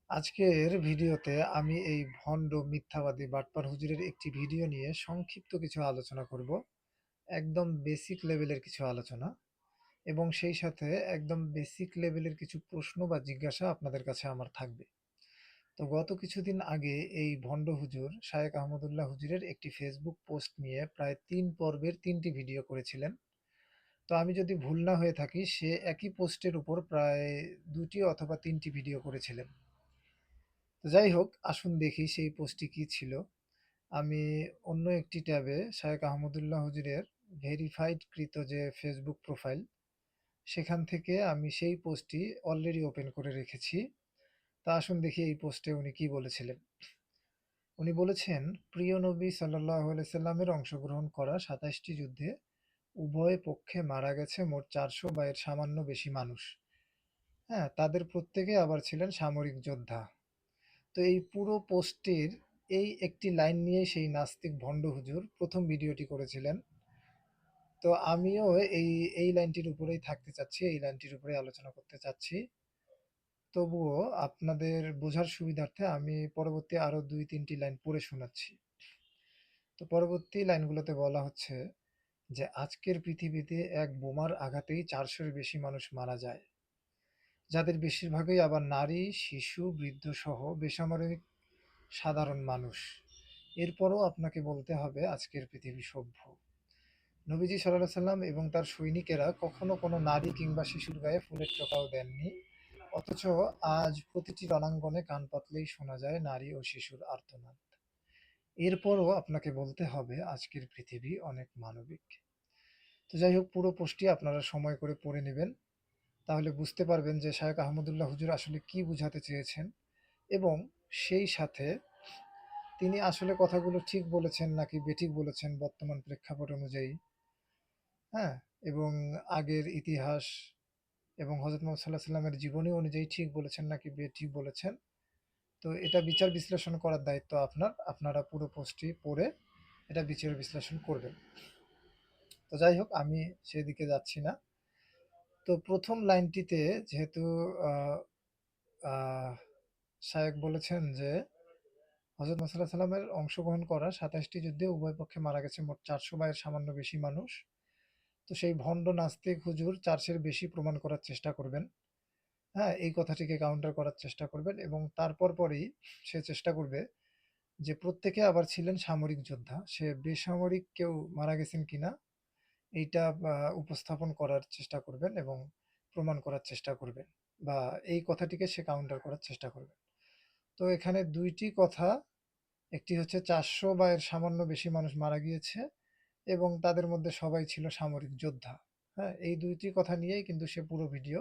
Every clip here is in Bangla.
আজকের ভিডিওতে আমি এই ভণ্ড মিথ্যাবাদী বাটপার হুজুরের একটি ভিডিও নিয়ে সংক্ষিপ্ত কিছু আলোচনা করব। একদম বেসিক লেভেলের কিছু আলোচনা এবং সেই সাথে একদম বেসিক লেভেলের কিছু প্রশ্ন বা জিজ্ঞাসা আপনাদের কাছে আমার থাকবে। তো গত কিছুদিন আগে এই ভণ্ড হুজুর শায়েক আহমদুল্লাহ হুজুরের একটি ফেসবুক পোস্ট নিয়ে প্রায় ৩ পর্বের ৩টি ভিডিও করেছিলেন। তো আমি যদি ভুল না হয়ে থাকি, সে একই পোস্টের উপর প্রায় ২টি অথবা ৩টি ভিডিও করেছিলেন। তো যাই হোক, আসুন দেখি সেই পোস্টটি কি ছিল। আমি অন্য একটি ট্যাবে শায়েক আহমদুল্লাহ হুজুরের ভেরিফাইড কৃত যে ফেসবুক প্রোফাইল, সেখান থেকে আমি সেই পোস্টটি অলরেডি ওপেন করে রেখেছি। তা আসুন দেখি এই পোস্টে উনি কি বলেছিলেন। উনি বলেছেন, প্রিয় নবী সাল্লাল্লাহু আলাইহি সাল্লামের অংশগ্রহণ করা ২৭টি যুদ্ধে উভয় পক্ষে মারা গেছে মোট ৪০০ বা এর সামান্য বেশি মানুষ। হ্যাঁ, তাদের প্রত্যেকে আবার ছিলেন সামরিক যোদ্ধা। তো এই পুরো পোস্টটির এই একটি লাইন নিয়েই সেই নাস্তিক ভণ্ড হুজুর প্রথম ভিডিওটি করেছিলেন। তো আমিও এই লাইনটির উপরেই থাকতে চাচ্ছি, এই লাইনটির উপরেই আলোচনা করতে চাচ্ছি। তবুও আপনাদের বোঝার সুবিধার্থে আমি পরবর্তী আরো ২-৩টি লাইন পড়ে শোনাচ্ছি। তো পরবর্তী লাইনগুলোতে বলা হচ্ছে যে আজকের পৃথিবীতে এক বোমার আঘাতেই ৪০০-এর বেশি মানুষ মারা যায়, যাদের বেশিরভাগই আবার নারী, শিশু, বৃদ্ধ সহ বেসামরিক সাধারণ মানুষ। এরপরও আপনাকে বলতে হবে আজকের পৃথিবী সভ্য। নবীজি সাল্লাল্লাহু আলাইহি সাল্লাম এবং তার সৈনিকেরা কখনো কোনো নারী কিংবা শিশুর গায়ে ফুলের টোকাও দেননি। অথচ আজ প্রতিটি রণাঙ্গনে কান পাতলেই শোনা যায় নারী ও শিশুর আর্তনাদ। এরপরও আপনাকে বলতে হবে আজকের পৃথিবী অনেক মানবিক। তো যাই হোক, পুরো পোস্টটি আপনারা সময় করে পড়ে নেবেন। তাহলে বুঝতে পারবেন যে শায়েখ আহমদুল্লাহ হুজুর আসলে কি বুঝাতে চেয়েছেন এবং সেই সাথে তিনি আসলে কথাগুলো ঠিক বলেছেন নাকি বেঠিক বলেছেন বর্তমান প্রেক্ষাপট অনুযায়ী। হ্যাঁ, এবং আগের ইতিহাস এবং হযরত মুহাম্মদ সাল্লাল্লাহু আলাইহি সাল্লামের জীবনী অনুযায়ী ঠিক বলেছেন নাকি বেঠিক বলেছেন। তো এটা বিচার বিশ্লেষণ করার দায়িত্ব আপনার। আপনারা পুরো পোস্টটি পড়ে এটা বিচার বিশ্লেষণ করবেন। তো যাই হোক, আমি সেদিকে যাচ্ছি না। তো প্রথম লাইনটিতে যেহেতু আহ আহ শায়েক বলেছেন যে হযরত মুহাম্মদ সাল্লাল্লাহু আলাইহি সাল্লামের অংশগ্রহণ করা ২৭টি যুদ্ধে উভয় পক্ষে মারা গেছে মোট ৪০০ বা এর সামান্য বেশি মানুষ। তো সেই ভণ্ড নাস্তিক হুজুর ৪০০-এর বেশি প্রমাণ করার চেষ্টা করবেন। হ্যাঁ, এই কথাটিকে কাউন্টার করার চেষ্টা করবেন এবং তারপর পরেই সে চেষ্টা করবে যে প্রত্যেকে আবার ছিলেন সামরিক যোদ্ধা। সে বেসামরিক কেউ মারা গেছেন কিনা এইটা উপস্থাপন করার চেষ্টা করবেন এবং প্রমাণ করার চেষ্টা করবেন, বা এই কথাটিকে সে কাউন্টার করার চেষ্টা করবেন। তো এখানে ২ টি কথা, একটি হচ্ছে ৪০০ বা এর সামান্য বেশি মানুষ মারা গিয়েছে এবং তাদের মধ্যে সবাই ছিল সামরিক যোদ্ধা। হ্যাঁ, এই ২ টি কথা নিয়েই কিন্তু সে পুরো ভিডিও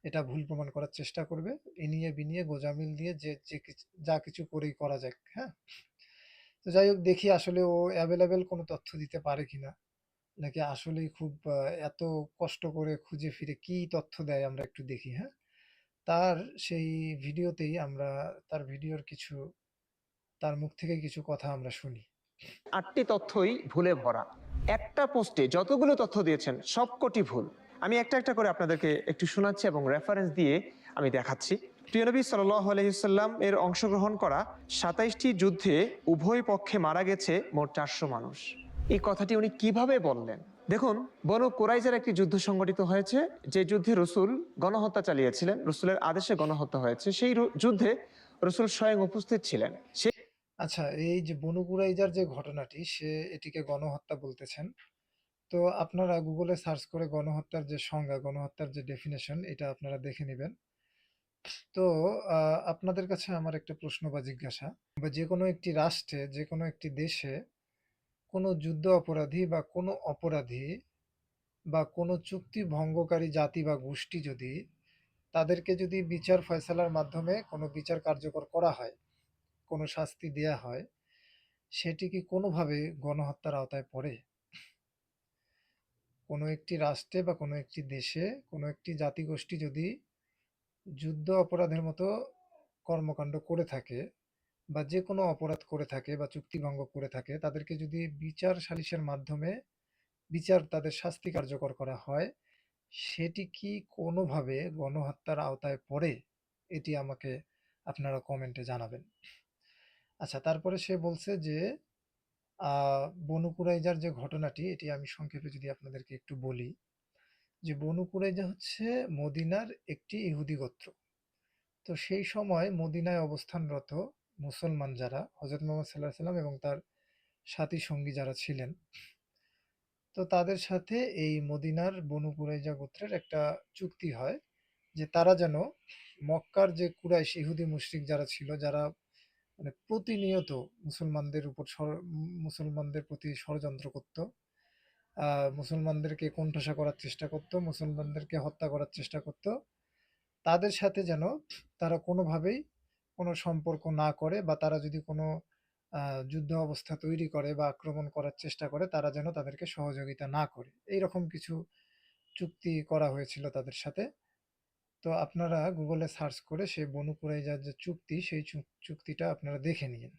এটা ভুল প্রমাণ করার চেষ্টা করবে। ইনিয়ে বিনিয়ে গোঁজামিল দিয়ে যা কিছু করেই করা যাক। হ্যাঁ? তো যাই হোক, দেখি আসলে ও এভেইলেবল কোনো তথ্য দিতে পারে কিনা। নাকি আসলেই খুব এত কষ্ট করে খুঁজে ফিরে কি তথ্য দেয় আমরা একটু দেখি, হ্যাঁ? তার সেই ভিডিওতেই আমরা তার ভিডিওর কিছু, তার মুখ থেকে কিছু কথা আমরা শুনি। ৮টি তথ্যই ভুলে ভরা। একটা পোস্টে যতগুলো তথ্য দিয়েছেন সবকটি ভুল। আমি একটা একটা করে আপনাদেরকে একটু শোনাচ্ছি এবং রেফারেন্স দিয়ে আমি দেখাচ্ছি। প্রিয় নবী সাল্লাল্লাহু আলাইহি সাল্লাম এর অংশগ্রহণ করা ২৭টি যুদ্ধে উভয় পক্ষে মারা গেছে মোট ৪০০ মানুষ। এই কথাটি উনি কিভাবে বললেন? দেখুন, বনু কুরাইজার একটি যুদ্ধ সংগঠিত হয়েছে, যে যুদ্ধে রসুল গণহত্যা চালিয়েছিলেন। রসুলের আদেশে গণহত্যা হয়েছে। সেই যুদ্ধে রসুল স্বয়ং উপস্থিত ছিলেন। আচ্ছা, এই যে বনু কুরাইজার যে ঘটনাটি, সে এটিকে গণহত্যা বলতেছেন। তো আপনারা গুগলে সার্চ করে গণহত্যার যে সংজ্ঞা, গণহত্যার যে ডেফিনেশন, এটা আপনারা দেখে নিবেন। তো আপনাদের কাছে আমার একটা প্রশ্ন বা জিজ্ঞাসা, বা যেকোনো একটি রাষ্ট্রে, যেকোনো একটি দেশে কোনো যুদ্ধ অপরাধী বা কোনো অপরাধী বা কোনো চুক্তি ভঙ্গকারী জাতি বা গোষ্ঠী যদি, তাদেরকে যদি বিচার ফয়সালার মাধ্যমে কোনো বিচার কার্যকর করা হয়, কোনো শাস্তি দেয়া হয়, সেটি কি কোনোভাবে গণহত্যার আওতায় পড়ে? কোনো একটি রাষ্ট্রে বা কোনো একটি দেশে কোনো একটি জাতিগোষ্ঠী যদি যুদ্ধ অপরাধের মতো কর্মকাণ্ড করে থাকে বা যে কোনো অপরাধ করে থাকে বা চুক্তি ভঙ্গ করে থাকে, তাদেরকে যদি বিচার সালিসের মাধ্যমে তাদের শাস্তি কার্যকর করা হয়, সেটি কি কোনোভাবে গণহত্যার আওতায় পড়ে? এটি আমাকে আপনারা কমেন্টে জানাবেন। আচ্ছা, তারপরে সে বলছে যে আ বনু কুরাইজার যে ঘটনাটি, এটি আমি সংক্ষেপে যদি আপনাদেরকে একটু বলি, যে বনু কুরাইজা হচ্ছে মদিনার একটি ইহুদি গোত্র। তো সেই সময় মদিনায় অবস্থানরত মুসলমান যারা, হযরত মুহাম্মদ সাল্লাল্লাহু আলাইহি ওয়াসাল্লাম এবং তার সাথী সঙ্গী যারা ছিলেন, তো তাদের সাথে এই মদিনার বনু কুরাইজা গোত্রের একটা চুক্তি হয় যে তারা যেন মক্কার যে কুরাইশ ইহুদি মুশরিক যারা ছিল, যারা মানে প্রতিনিয়ত মুসলমানদের উপর মুসলমানদের প্রতি ষড়যন্ত্র করত, মুসলমানদেরকে কোণঠাসা করার চেষ্টা করত, মুসলমানদেরকে হত্যা করার চেষ্টা করত, তাদের সাথে যেন তারা কোনোভাবেই কোনো সম্পর্ক না করে, বা তারা যদি কোনো যুদ্ধ অবস্থা তৈরি করে বা আক্রমণ করার চেষ্টা করে, তারা যেন তাদেরকে সহযোগিতা না করে। এইরকম কিছু চুক্তি করা হয়েছিল তাদের সাথে। তো আপনারা গুগলে সার্চ করে সেই বনু কুরাইজার যে চুক্তি, সেই চুক্তিটা আপনারা দেখে নিন।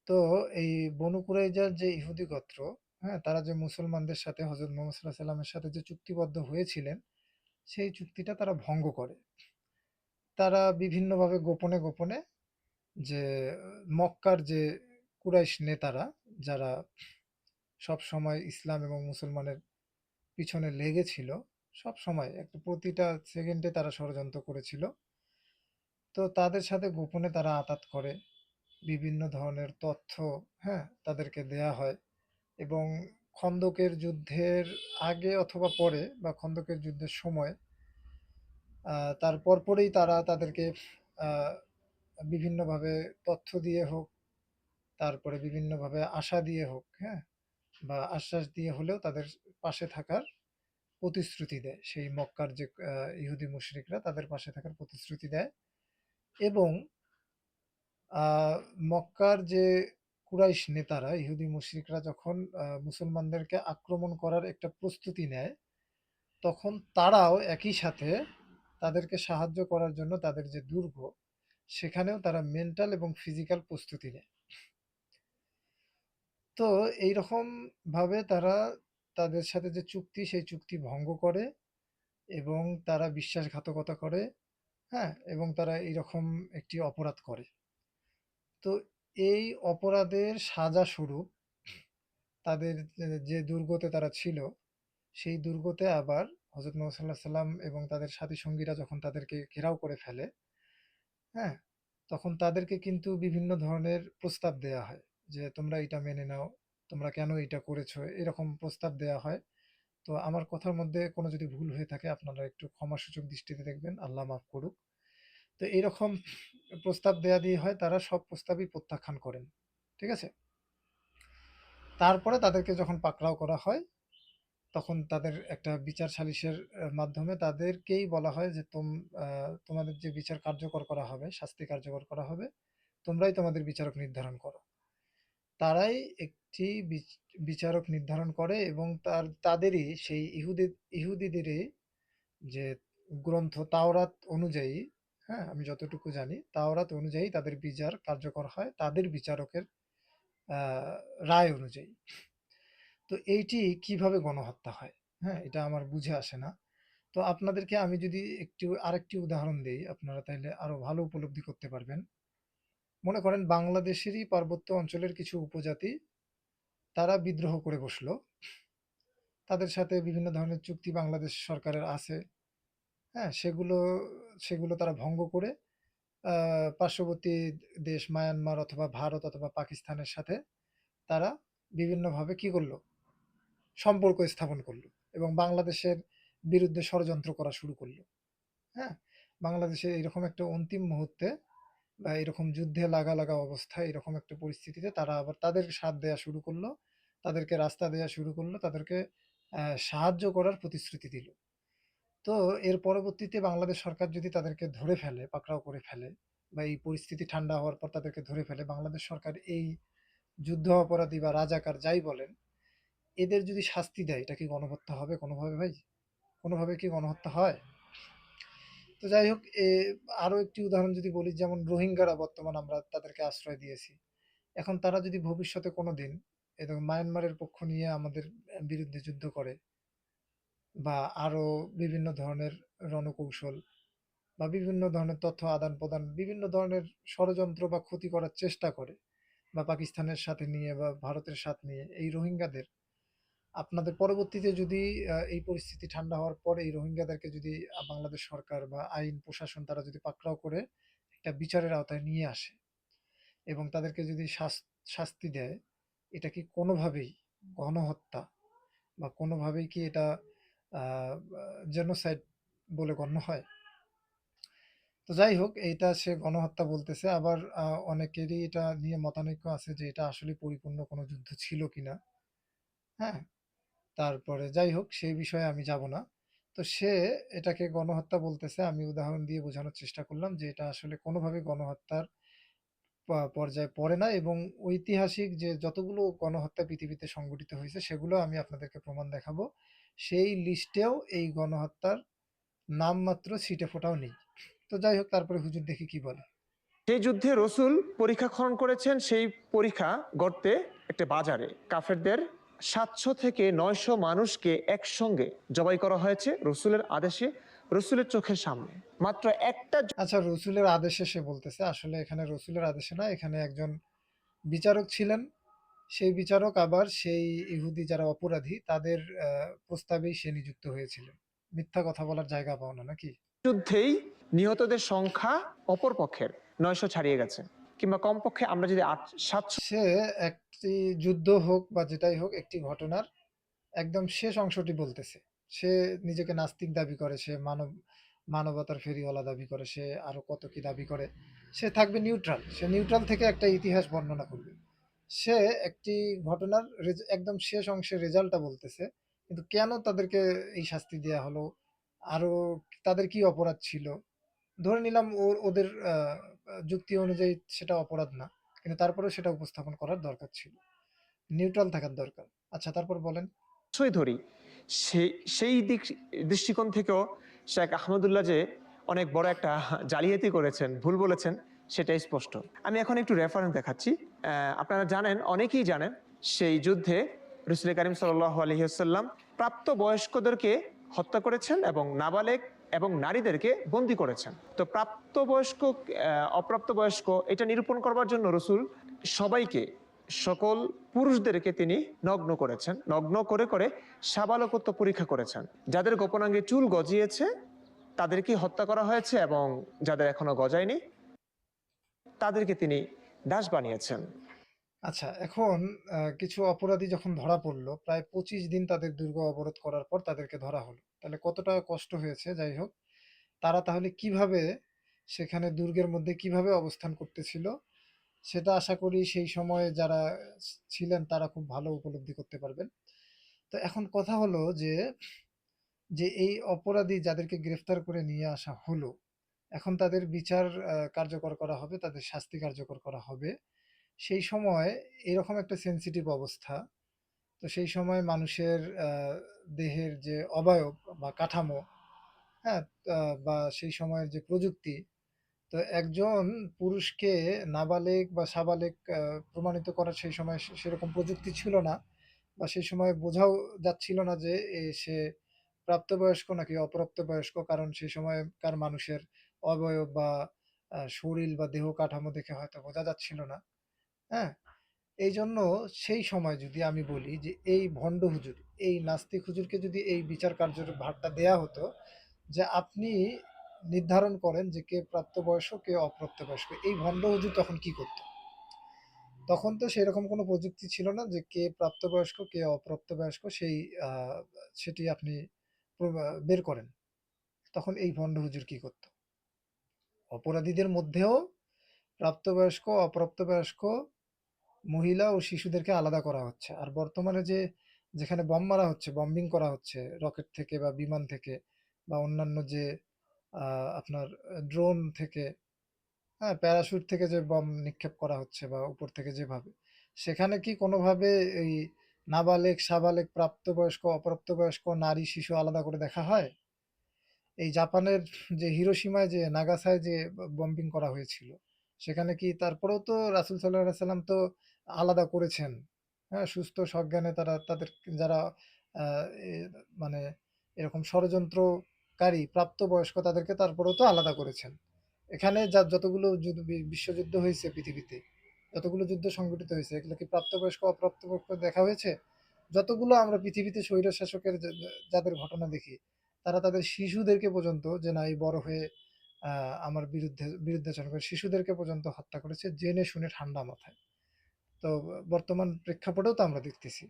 তো এই বনু কুরাইজার যে ইহুদি গোত্র, হ্যাঁ, তারা যে মুসলমানদের সাথে হযরত মুহাম্মদ সাল্লাল্লাহু আলাইহি সাল্লামের সাথে যে চুক্তিবদ্ধ হয়েছিলেন, সেই চুক্তিটা তারা ভঙ্গ করে। তারা বিভিন্নভাবে গোপনে, গোপনে যে মক্কার যে কুরাইশ নেতারা, যারা সবসময় ইসলাম এবং মুসলমানের পিছনে লেগেছিল, সবসময় একটা প্রতিটা সেকেন্ডে তারা ষড়যন্ত্র করেছিল। তো তাদের সাথে গোপনে তারা আঁতাত করে। বিভিন্ন ধরনের তথ্য, হ্যাঁ, তাদেরকে দেয়া হয়, এবং খন্দকের যুদ্ধের আগে অথবা পরে, বা খন্দকের যুদ্ধের সময়, তার পরপরই তারা তাদেরকে আ বিভিন্নভাবে তথ্য দিয়ে হোক, তারপরে বিভিন্নভাবে আশা দিয়ে হোক, হ্যাঁ? বা আশ্বাস দিয়ে হলেও তাদের পাশে থাকার প্রতিশ্রুতি দেয়। সেই মক্কার যে ইহুদি মুশরিকরা তাদের পাশে থাকার প্রতিশ্রুতি দেয়, এবং আ মক্কার যে কুরাইশ নেতারা, ইহুদি মুশরিকরা যখন মুসলমানদেরকে আক্রমণ করার একটা প্রস্তুতি নেয়, তখন তারাও একই সাথে তাদেরকে সাহায্য করার জন্য তাদের যে দুর্গ, সেখানেও তারা মেন্টাল এবং ফিজিক্যাল প্রস্তুতি নেয়। তো এইরকম ভাবে তারা তাদের সাথে যে চুক্তি, সেই চুক্তি ভঙ্গ করে, এবং তারা বিশ্বাসঘাতকতা করে, হ্যাঁ? এবং তারা এইরকম একটি অপরাধ করে। তো এই অপরাধের সাজা স্বরূপ তাদের যে দুর্গতে তারা ছিল, সেই দুর্গতে আবার হযরত মুহাম্মদ সাল্লাল্লাহু আলাইহি সাল্লাম এবং তাদের সাথী সঙ্গীরা যখন তাদেরকে ঘেরাও করে ফেলে, হ্যাঁ? তখন তাদেরকে কিন্তু বিভিন্ন ধরনের প্রস্তাব দেয়া হয় যে, "তোমরা এটা মেনে নাও, তোমরা কেন এটা করেছো?" এরকম প্রস্তাব দেয়া হয়। তো আমার কথার মধ্যে কোনো যদি ভুল হয়ে থাকে, আপনারা একটু ক্ষমাসূচক দৃষ্টিতে দেখবেন, আল্লাহ মাফ করুক। তো এইরকম প্রস্তাব দেয়া দিয়ে হয়, তারা সব প্রস্তাবই প্রত্যাখ্যান করেন। ঠিক আছে? তারপরে তাদেরকে যখন পাকড়াও করা হয়, তখন তাদের একটা বিচার সালিসের মাধ্যমে তাদেরকেই বলা হয় যে, তোমাদের যে বিচার কার্যকর করা হবে, শাস্তি কার্যকর করা হবে, তোমরাই তোমাদের বিচারক নির্ধারণ করো। তারাই একটি বিচারক নির্ধারণ করে, এবং তাদেরই সেই ইহুদিদেরই যে গ্রন্থ তাওরাত অনুযায়ী, হ্যাঁ, আমি যতটুকু জানি তাওরাত অনুযায়ী তাদের বিচার কার্যকর হয়, তাদের বিচারকের আহ, রায় অনুযায়ী। তো এইটি কিভাবে গণহত্যা হয়, হ্যাঁ, এটা আমার বুঝে আসে না। তো আপনাদেরকে আমি যদি আরেকটি উদাহরণ দিই, আপনারা তাইলে আরো ভালো উপলব্ধি করতে পারবেন। মনে করেন বাংলাদেশেরই পার্বত্য অঞ্চলের কিছু উপজাতি, তারা বিদ্রোহ করে বসলো। তাদের সাথে বিভিন্ন ধরনের চুক্তি বাংলাদেশ সরকারের আছে, হ্যাঁ, সেগুলো তারা ভঙ্গ করে পার্শ্ববর্তী দেশ মায়ানমার অথবা ভারত অথবা পাকিস্তানের সাথে তারা বিভিন্নভাবে কি করলো, সম্পর্ক স্থাপন করলো, এবং বাংলাদেশের বিরুদ্ধে ষড়যন্ত্র করা শুরু করলো। হ্যাঁ, বাংলাদেশে এরকম একটা অন্তিম মুহূর্তে, বা এরকম যুদ্ধে লাগা লাগা অবস্থায়, এরকম একটা পরিস্থিতিতে তারা আবার তাদের সাথ দেয়া শুরু করলো, তাদেরকে রাস্তা দেয়া শুরু করলো, তাদেরকে সাহায্য করার প্রতিশ্রুতি দিল। তো এর পরবর্তীতে বাংলাদেশ সরকার যদি তাদেরকে ধরে ফেলে, পাকড়াও করে ফেলে, বা এই পরিস্থিতি ঠান্ডা হওয়ার পর তাদেরকে ধরে ফেলে, বাংলাদেশ সরকার এই যুদ্ধ অপরাধী বা রাজাকার যাই বলেন, এদের যদি শাস্তি দেয়, এটা কি গণহত্যা হবে কোনোভাবে ভাই? কোনোভাবে কি গণহত্যা হয়? তো যাই হোক, আরো একটি উদাহরণ যদি বলি, যেমন রোহিঙ্গারা বর্তমান আমরা তাদেরকে আশ্রয় দিয়েছি। এখন তারা যদি ভবিষ্যতে কোনোদিন এরকম মায়ানমারের পক্ষ নিয়ে আমাদের বিরুদ্ধে যুদ্ধ করে, বা আরো বিভিন্ন ধরনের রণকৌশল বা বিভিন্ন ধরনের তথ্য আদান-প্রদান, বিভিন্ন ধরনের ষড়যন্ত্র বা ক্ষতি করার চেষ্টা করে, বা পাকিস্তানের সাথে নিয়ে বা ভারতের সাথ নিয়ে এই রোহিঙ্গাদের আপনাদের পরবর্তীতে যদি এই পরিস্থিতি ঠান্ডা হওয়ার পরে এই রোহিঙ্গাদেরকে যদি বাংলাদেশ সরকার বা আইন প্রশাসন তারা যদি পাকড়াও করে একটা বিচারের আওতায় নিয়ে আসে এবং তাদেরকে যদি শাস্তি দেয়, এটা কি কোনোভাবেই গণহত্যা বা কোনোভাবেই কি এটা জেনোসাইড বলে গণ্য হয়? তো যাই হোক, এইটা সে গণহত্যা বলতেছে। আবার অনেকেরই এটা নিয়ে মতানৈক্য আছে যে এটা আসলে পরিপূর্ণ কোনো যুদ্ধ ছিল কিনা। হ্যাঁ? তারপরে যাই হোক, সেই বিষয়ে আমি যাব না। তো সে এটাকে গণহত্যা বলতেছে। আমি উদাহরণ দিয়ে বোঝানোর চেষ্টা করলাম যে এটা আসলে কোনোভাবেই গণহত্যার পর্যায়ে পড়ে না, এবং ঐতিহাসিক যে যতগুলো গণহত্যা পৃথিবীতে সংঘটিত হয়েছে সেগুলো আমি আপনাদেরকে প্রমাণ দেখাবো। সেই লিস্টেও এই গণহত্যার নামমাত্র ছিটেফোঁটাও নেই। তো যাই হোক, তারপরে হুজুর দেখি কি বলে। সেই যুদ্ধে রসুল পরীক্ষা খনন করেছেন। সেই পরীক্ষা গর্তে একটা বাজারে কাফেরদের 700 থেকে 900 মানুষকে একসঙ্গে জবাই করা হয়েছে রসুলের আদেশে, রসুলের চোখের সামনে। মাত্র একটা আচ্ছা, রসুলের আদেশে সে বলতেছে, আসলে এখানে রসুলের আদেশে না, এখানে একজন বিচারক ছিলেন। সেই বিচারক আবার সেই ইহুদি যারা অপরাধী তাদের প্রস্তাবেই সে নিযুক্ত হয়েছিলেন। মিথ্যা কথা বলার জায়গা পাও না নাকি? যুদ্ধেই নিহতদের সংখ্যা অপর পক্ষের 900 ছাড়িয়ে গেছে, কিংবা কমপক্ষে আমরা যদি 700। সে একটি যুদ্ধ হোক বা যেটাই হোক, একটি ঘটনার একদম শেষ অংশটি বলতেছে। সে নিজেকে নাস্তিক দাবি করে, সে মানবতার ফেরিওয়ালা দাবি করে, সে আরো কত কি দাবি করে। সে থাকবে নিউট্রাল, সে নিউট্রাল থেকে একটা ইতিহাস বর্ণনা করবে। সে একটি ঘটনার একদম শেষ অংশের রেজাল্টটা বলতেছে। কিন্তু কেন তাদেরকে এই শাস্তি দেয়া হলো, আরো তাদের কি অপরাধ ছিল, ধরে নিলাম ওদের যুক্তি অনুযায়ী সেটা অপরাধ না, কিন্তু তারপরেও সেটা উপস্থাপন করার দরকার ছিল, নিউট্রাল থাকার দরকার। আচ্ছা, তারপর বলেন। ধরি সেই সেই দিক দৃষ্টিকোণ থেকেও শেখ আহমদুল্লাহ যে অনেক বড় একটা জালিয়াতি করেছেন, ভুল বলেছেন, সেটাই স্পষ্ট। আমি এখন একটু রেফারেন্স দেখাচ্ছি। আপনারা জানেন, অনেকেই জানেন, সেই যুদ্ধে রসুল করিম সাল্লাল্লাহু আলাইহি ওয়াসাল্লাম প্রাপ্ত বয়স্কদেরকে হত্যা করেছেন এবং নাবালেগ এবং নারীদেরকে বন্দী করেছেন। তো প্রাপ্তবয়স্ক অপ্রাপ্তবয়স্ক এটা নিরূপণ করবার জন্য রসুল সবাইকে, সকল পুরুষদেরকে তিনি নগ্ন করেছেন, নগ্ন করে করে সাবালকত্ব পরীক্ষা করেছেন। যাদের গোপনাঙ্গে চুল গজিয়েছে তাদেরকে হত্যা করা হয়েছে, এবং যাদের এখনো গজায়নি তাদেরকে তিনি দাস বানিয়েছেন। আচ্ছা, এখন কিছু অপরাধী যখন ধরা পড়লো, প্রায় 25 দিন তাদের দুর্গ অবরোধ করার পর তাদেরকে ধরা হলো, তাহলে কতটা কষ্ট হয়েছে। যাই হোক, তারা তাহলে কিভাবে সেখানে দুর্গের মধ্যে কিভাবে অবস্থান করতেছিল, সেটা আশা করি সেই সময়ে যারা ছিলেন তারা খুব ভালো উপলব্ধি করতে পারবেন। তো এখন কথা হলো যে যে এই অপরাধী যাদেরকে গ্রেফতার করে নিয়ে আসা হলো, এখন তাদের বিচার কার্যকর করা হবে, তাদের শাস্তি কার্যকর করা হবে। সেই সময় এরকম একটা সেনসিটিভ অবস্থা। তো সেই সময় মানুষের দেহের যে অবয়ব বা কাঠামো, হ্যাঁ, বা সেই সময়ের যে প্রযুক্তি, তো একজন পুরুষকে নাবালেগ বা সাবালেগ প্রমাণিত করার সেই সময় সেরকম প্রযুক্তি ছিল না, বা সেই সময় বোঝাও যাচ্ছিল না যে সে প্রাপ্তবয়স্ক নাকি অপ্রাপ্তবয়স্ক, কারণ সেই সময়কার মানুষের অবয়ব বা শরীর বা দেহ কাঠামো দেখে হয়তো বোঝা যাচ্ছিল না। হ্যাঁ, এই জন্য সেই সময় যদি আমি বলি যে এই ভণ্ড হুজুর, এই নাস্তিক হুজুরকে যদি এই বিচার কার্যের ভারটা দেয়া হতো, যে আপনি নির্ধারণ করেন যে কে প্রাপ্তবয়স্ক কে অপ্রাপ্তবয়স্ক, এই ভণ্ড হুজুর তখন কি করত? তখন তো সেরকম কোনো প্রযুক্তি ছিল না যে কে প্রাপ্তবয়স্ক কে অপ্রাপ্তবয়স্ক সেই সেটি আপনি বের করেন। তখন এই ভণ্ড হুজুর কি করত? অপরাধীদের মধ্যেও প্রাপ্তবয়স্ক অপ্রাপ্তবয়স্ক মহিলা ও শিশুদেরকে আলাদা করা হচ্ছে। আর বর্তমানে যেখানে বম মারা হচ্ছে, বম্বিং করা হচ্ছে রকেট থেকে বা বিমান থেকে বা অন্যান্য যে আপনার ড্রোন থেকে, হ্যাঁ, প্যারাশুট থেকে যে বম নিক্ষেপ করা হচ্ছে বা উপর থেকে যেভাবে, সেখানে কি কোনোভাবে এই নাবালেগ, সাবালেগ, প্রাপ্তবয়স্ক, অপ্রাপ্তবয়স্ক, নারী, শিশু আলাদা করে দেখা হয়? এই জাপানের যে হিরোশিমায় যে নাগাসায় যে বম্বিং করা হয়েছিল, সেখানে কি তারপরেও তো রাসূল সাল্লাল্লাহু আলাইহি ওয়াসাল্লাম তো আলাদা করেছেন। হ্যাঁ? সুস্থ সজ্ঞানে তারা তাদের যারা আ এ মানে এরকম ষড়যন্ত্রকারী কারী প্রাপ্তবয়স্ক তাদেরকে তারপরেও তো আলাদা করেছেন। এখানে যা যতগুলো বিশ্বযুদ্ধ হয়েছে পৃথিবীতে, যতগুলো যুদ্ধ সংঘটিত হয়েছে এগুলো কি প্রাপ্তবয়স্ক অপ্রাপ্তবয়স্ক দেখা হয়েছে? যতগুলো আমরা পৃথিবীতে স্বৈরশাসকের যাদের ঘটনা দেখি, তারা তাদের শিশুদেরকে পর্যন্ত যে না এই বড় হয়ে আমার বিরুদ্ধাচরণ করে শিশুদেরকে পর্যন্ত হত্যা করেছে জেনে শুনে ঠান্ডা মাথায়। তো বর্তমান প্রেক্ষাপটেও তো আমরা দেখতেছি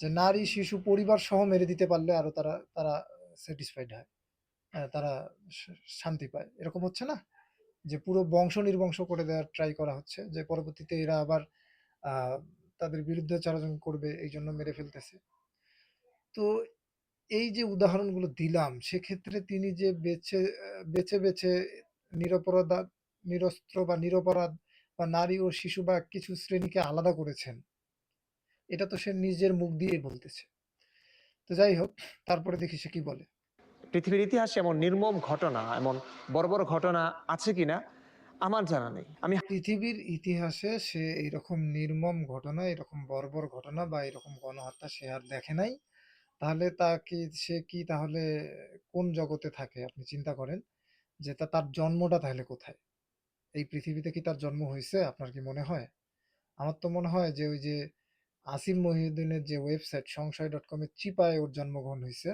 যে নারী, শিশু, পরিবার সহ মেরে দিতে পারলে আরো তারা তারা স্যাটিসফাইড হয়। তারা শান্তি পায়। এরকম হচ্ছে না? যে পুরো বংশ নির্বংশ করে দেওয়ার ট্রাই করা হচ্ছে। যে পরবর্তীতে এরা আবার আ তাদের বিরুদ্ধাচরণ করবে এইজন্য মেরে ফেলতেছে। তো এই যে উদাহরণগুলো দিলাম সেক্ষেত্রে তিনি যে বেছে নিরপরাধা নিরস্ত্র বা নিরপরাধ বা নারী ও শিশু বা কিছু শ্রেণীকে আলাদা করেছেন। এটা তো সে নিজের মুখ দিয়েই বলতেছে। তো যাই হোক, তারপরে দেখি সে কি বলে। পৃথিবীর ইতিহাসে এমন নির্মম ঘটনা, এমন বড় বড় ঘটনা আছে কিনা আমার জানা নেই। আমি পৃথিবীর ইতিহাসে সে এইরকম নির্মম ঘটনা, এরকম বর্বর ঘটনা বা এরকম গণহত্যা সে আর দেখে নাই। তাহলে সে কি তাহলে কোন জগতে থাকে আপনি চিন্তা করেন যে তার জন্মটা তাহলে কোথায়? এই পৃথিবীতে কি তার জন্ম হইছে? আপনার কি মনে হয়? আমার তো মনে হয় যে ওই যে আসিম মহিউদ্দিনের যে ওয়েবসাইট সংশয়.com এর চিপায় ওর জন্মগ্রহণ হইছে।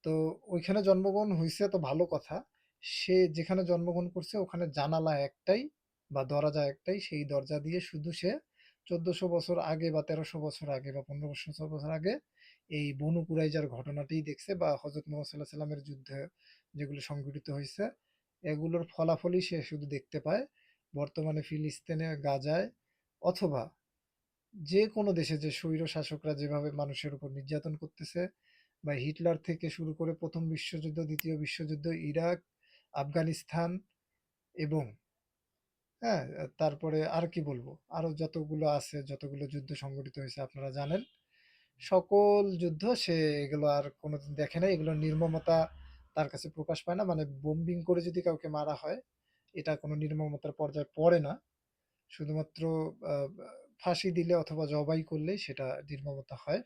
তো ওইখানে জন্মগ্রহণ হইছে তো ভালো কথা। সে যেখানে জন্মগ্রহণ করছে ওখানে জানালা একটাই বা দরজা একটাই। সেই দরজা দিয়ে শুধু সে ১৪০০ বছর আগে বা ১৩০০ বছর আগে বা ১৫০০ বছর আগে এই বনু কুরাইজার ঘটনাটিই দেখছে বা হযরত মুহাম্মদ সাঃ এর যুদ্ধে যেগুলো সংঘটিত হইছে, এগুলোর ফলাফলই সে শুধু দেখতে পায়। বর্তমানে ফিলিস্তিনে, গাজায় অথবা যেকোনো দেশে যে স্বৈরশাসকরা যেভাবে মানুষের উপর নির্যাতন করতেছে বা হিটলার থেকে শুরু করে ১ম বিশ্বযুদ্ধ, ২য় বিশ্বযুদ্ধ, ইরাক, আফগানিস্তান এবং হ্যাঁ, তারপরে আর কি বলবো? আরো যতগুলো আছে, যতগুলো যুদ্ধ সংঘটিত হয়েছে আপনারা জানেন। সকল যুদ্ধ সে এগুলো আর কোনোদিন দেখে নাই। এগুলোর নির্মমতা তার কাছে প্রকাশ পায় না। মানে বোম্বিং করে যদি কাউকে মারা হয়, এটা কোনো নির্মমতার পর্যায়ে পড়ে না। শুধুমাত্র আ ফাঁসি দিলে অথবা জবাই করলেই সেটা নির্মমতা হয়।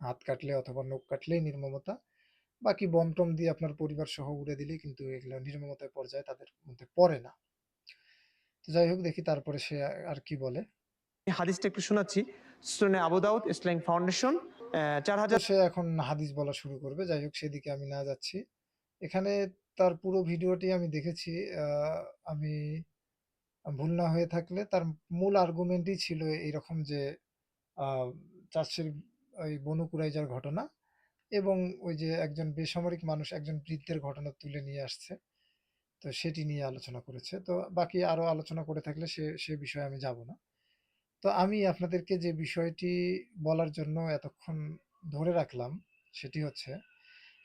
হাত কাটলে অথবা নখ কাটলেই নির্মমতা। বাকি বম-টম দিয়ে আপনার পরিবার সহ উড়িয়ে দিলেই কিন্তু এগুলো নির্মমতার পর্যায়ে তাদের মধ্যে পড়ে না। তো যাই হোক দেখি তারপরে সে আর কি বলে। হাদিসটা একটু শোনাচ্ছি। সুনানে আবু দাউদ ইসলামিক ফাউন্ডেশন তো ৪,০০০। সে এখন হাদিস বলা শুরু করবে। যাই হোক সেদিকে আমি না যাচ্ছি। এখানে তার পুরো ভিডিওটি আমি দেখেছি। আ আমি ভুল না হয়ে থাকলে তার মূল আর্গুমেন্টই ছিল এইরকম যে আ চার্চের ওই বনু কুরাইজার ঘটনা এবং ওই যে একজন বেসামরিক মানুষ একজন বৃদ্ধের ঘটনা তুলে নিয়ে আসছে। তো সেটি নিয়ে আলোচনা করেছে। তো বাকি আরো আলোচনা করে থাকলে সে বিষয়ে আমি যাব না। তো আমি আপনাদেরকে যে বিষয়টি বলার জন্য এতক্ষণ ধরে রাখলাম সেটি হচ্ছে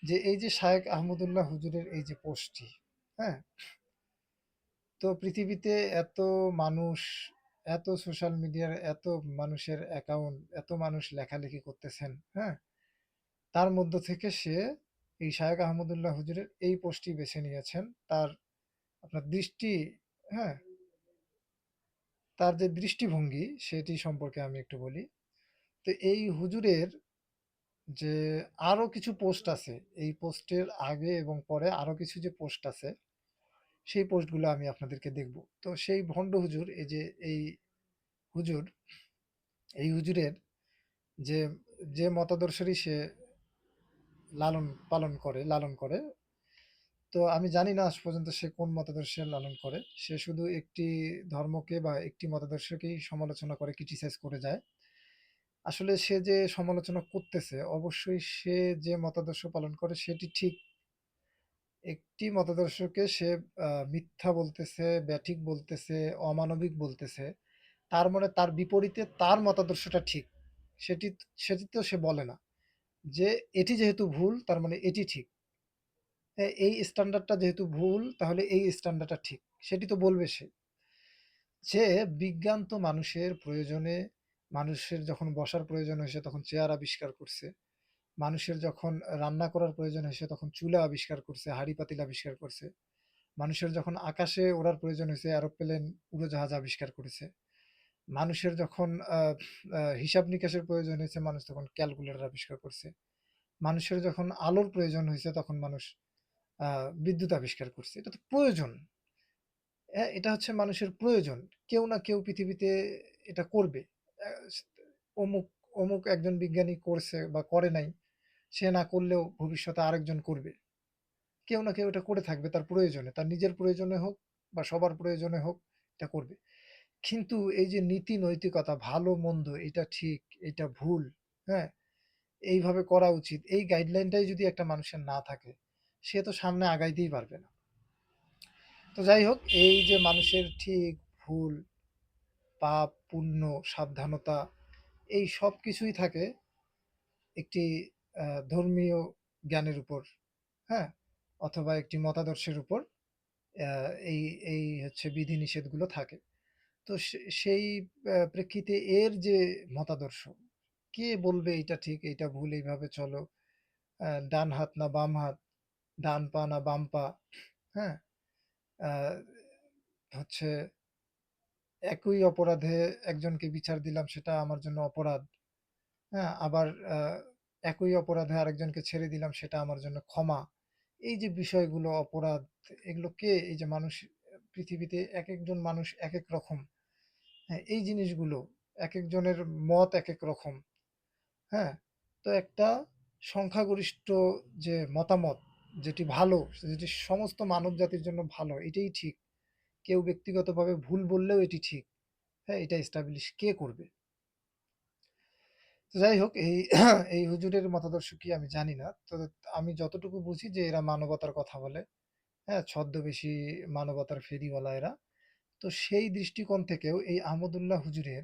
যে এই যে শায়েখ আহমদুল্লাহ হুজুরের এই যে পোস্টটি, হ্যাঁ? তো পৃথিবীতে এত মানুষ, এত সোশ্যাল মিডিয়ার এত মানুষের অ্যাকাউন্ট, এত মানুষ লেখালেখি করতেছেন, হ্যাঁ? তার মধ্য থেকে সে এই শায়েখ আহমদুল্লাহ হুজুরের এই পোস্টটি বেছে নিয়েছেন। তার আপনার দৃষ্টি, হ্যাঁ? তার যে দৃষ্টিভঙ্গি সেটি সম্পর্কে আমি একটু বলি। তো এই হুজুরের যে আরো কিছু পোস্ট আছে, এই পোস্টের আগে এবং পরে আরো কিছু যে পোস্ট আছে, সেই পোস্টগুলো আমি আপনাদেরকে দেখব। তো সেই ভণ্ড হুজুর এই হুজুর, এই হুজুরের যে, যে মতাদর্শেরই সে লালন করে। তো আমি জানি না আজ পর্যন্ত সে কোন মতাদর্শে লালন করে। সে শুধু একটি ধর্মকে বা একটি মতাদর্শকেই সমালোচনা করে, ক্রিটিসাইজ করে যায়। আসলে সে যে সমালোচনা করতেছে, অবশ্যই সে যে মতাদর্শ পালন করে সেটি ঠিক। একটি মতাদর্শকে সে মিথ্যা বলতেছে, ব্যাঠিক বলতেছে, অমানবিক বলতেছে। তার মানে তার বিপরীতে তার মতাদর্শটা ঠিক। সেটি সেটি তো সে বলে না। যে এটি যেহেতু ভুল তার মানে এটি ঠিক। এই স্ট্যান্ডার্ডটা যেহেতু ভুল তাহলে এই স্ট্যান্ডার্ডটা ঠিক। সেটি তো বলবে সে। যে বিজ্ঞান তো মানুষের প্রয়োজনে মানুষের যখন বসার প্রয়োজন হয়েছে তখন চেয়ার আবিষ্কার করছে। মানুষের যখন রান্না করার প্রয়োজন হয়েছে তখন চুলা আবিষ্কার করছে, হাঁড়ি-পাতিল আবিষ্কার করছে। মানুষের যখন আকাশে ওড়ার প্রয়োজন হয়েছে এরোপ্লেন, উড়োজাহাজ আবিষ্কার করেছে। মানুষের যখন আ আ হিসাব-নিকাশের প্রয়োজন হয়েছে মানুষ তখন ক্যালকুলেটর আবিষ্কার করছে। মানুষের যখন আলোর প্রয়োজন হয়েছে তখন মানুষ আ বিদ্যুৎ আবিষ্কার করছে। এটা তো প্রয়োজন। এটা হচ্ছে মানুষের প্রয়োজন। কেউ না কেউ পৃথিবীতে এটা করবে। অ্যা অমুক, অমুক একজন বিজ্ঞানী করছে বা করে নাই। সে না করলেও ভবিষ্যতে আরেকজন করবে। কেউ না কেউ এটা করে থাকবে তার প্রয়োজনে। তার নিজের প্রয়োজনে হোক বা সবার প্রয়োজনে হোক এটা করবে। কিন্তু এই যে নীতি নৈতিকতা ভালো-মন্দ, এটা ঠিক, এটা ভুল, হ্যাঁ? এইভাবে করা উচিত। এই গাইডলাইনটাই যদি একটা মানুষের না থাকে, সে তো সামনে আগাইতেই পারবে না। তো যাই হোক, এই যে মানুষের ঠিক, ভুল, পাপ, পুণ্য, সাবধানতা এই সবকিছুই থাকে একটি ধর্মীয় জ্ঞানের উপর, হ্যাঁ? অথবা একটি মতাদর্শের উপর আ এই এই হচ্ছে বিধিনিষেধগুলো থাকে। তো সেই প্রেক্ষিতে এর যে মতাদর্শ, কে বলবে এইটা ঠিক, এইটা ভুল, এইভাবে চলো। ডান হাত না বাম হাত, ডান পা না বাম পা, হ্যাঁ? আ হচ্ছে একই অপরাধে একজনকে বিচার দিলাম সেটা আমার জন্য অপরাধ। হ্যাঁ? আবার একই অপরাধে আরেকজনকে ছেড়ে দিলাম সেটা আমার জন্য ক্ষমা। এই যে বিষয়গুলো অপরাধ এগুলো এই যে মানুষ পৃথিবীতে একেকজন মানুষ একেক রকম। হ্যাঁ? এই জিনিসগুলো একেকজনের মত একেক রকম। হ্যাঁ? তো একটা সংখ্যাগরিষ্ঠ যে মতামত যেটি ভালো, যেটি সমস্ত মানব জাতির জন্য ভালো এটাই ঠিক। কেউ ব্যক্তিগতভাবে ভুল বললেও এটি ঠিক। হ্যাঁ? এটা এস্টাবলিশ কে করবে? তো যাই হোক এই হুজুরের মতাদর্শ কি আমি জানি না। তো আমি যতটুকু বুঝি যে এরা মানবতার কথা বলে। হ্যাঁ? ছদ্মবেশী মানবতার ফেরিওয়ালা এরা। তো সেই দৃষ্টিকোণ থেকেও এই আহমদুল্লাহ হুজুরের